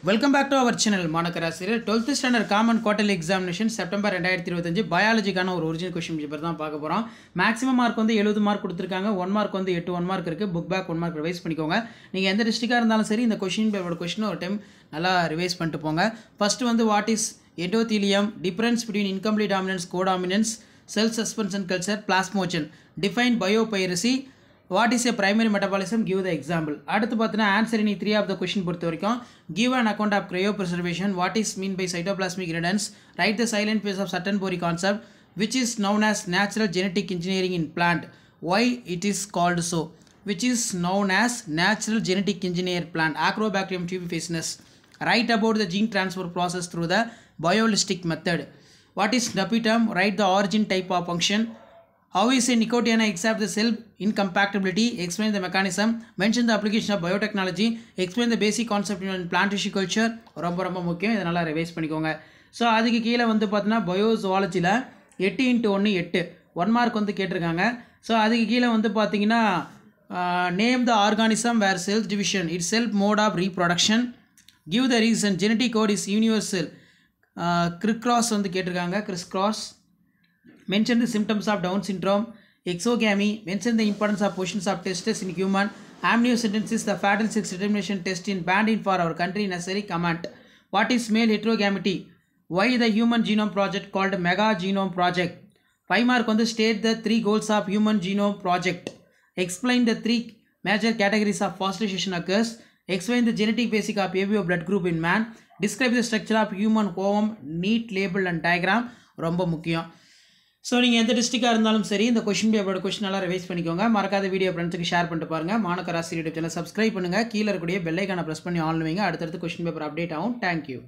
Welcome back to our channel. மாணக்கராசிரியர் 12th standard common quarterly examination September 2025 பயாலஜிக்கான ஒரு original question paper தான் பார்க்க போறோம். Maximum mark வந்து 70 mark கொடுத்திருக்காங்க. 1 மார்க் வந்து 8 1 மார்க் இருக்கு. புக் பேக் 1 மார்க் ரிவைஸ் பண்ணிக்கோங்க. நீங்க எந்த டிஸ்ட்ரிக்டா இருந்தாலும் சரி இந்த क्वेश्चन பேப்பரோட क्वेश्चन ஒரு டைம் நல்லா ரிவைஸ் பண்ணிட்டு போங்க. ஃபர்ஸ்ட் வந்து what is endothelium, difference between incomplete dominance, codominance, cell suspension culture, plasmogen, define biopiracy, what is a primary metabolism, give the example. அடுத்து பார்த்தீங்கன்னா ஆன்சர் இனி 3 ஆஃப் த क्वेश्चन பொறுத்த வரைக்கும் give an account of cryopreservation, what is mean by cytoplasmic redundance, write the silent phase of Sutton-Bori concept, which is known as natural genetic engineering in plant, why it is called so, which is known as natural genetic engineer plant, Acrobacterium tubifacinus, write about the gene transfer process through the biolistic method, what is Napitum, write the origin, type of function, how is a Nicotiana accept the cell incompatibility, explain the mechanism, mention the application of biotechnology, explain the basic concept in plant tissue culture. ரொம்ப முக்கியம், இதனால revise பண்ணிக்கோங்க. So அதுக்கு கீழே வந்து பார்த்தீங்கன்னா பயோசுவாலஜியில் 8x1 8 1 mark வந்து கேட்டிருக்காங்க. ஸோ அதுக்கு கீழே வந்து பார்த்தீங்கன்னா name the organism where cells division itself mode of reproduction, give the reason, genetic code is universal, crisscross வந்து கேட்டிருக்காங்க, கிறிஸ்கிராஸ், mention the symptoms of Down syndrome, exogamy, mention the importance of positions of testes in human, amniocentesis, the fatal sex determination test in banned in for our country necessary, comment, what is male heterogamity, why the human genome project called mega genome project, 5 mark on the state the 3 goals of human genome project, explain the 3 major categories of fossilization occurs, explain the genetic basic of ABO blood group in man, describe the structure of human ovum, neat label and diagram. ரொம்ப முக்கியம். So நீங்கள் எந்த டிஸ்ட்ரிக்டாக இருந்தாலும் சரி இந்த question பேப்பரோட கொஷினெல்லாம் revise பண்ணிக்கோங்க. மறக்காத வீடியோ ஃப்ரெண்ட்ஸுக்கு ஷேர் பண்ணிட்டு பாருங்கள். மாணக்கராசி யூடியூப் சேனல் சப்ஸ்கிரைப் பண்ணுங்கள். கீழே இருக்கக்கூடிய பெல் ஐக்கானை ப்ரெஸ் பண்ணி ஆன் வைங்க. அடுத்தடுத்து கொஷின் பேப்பர் அப்டேட் ஆகும். தேங்க்யூ.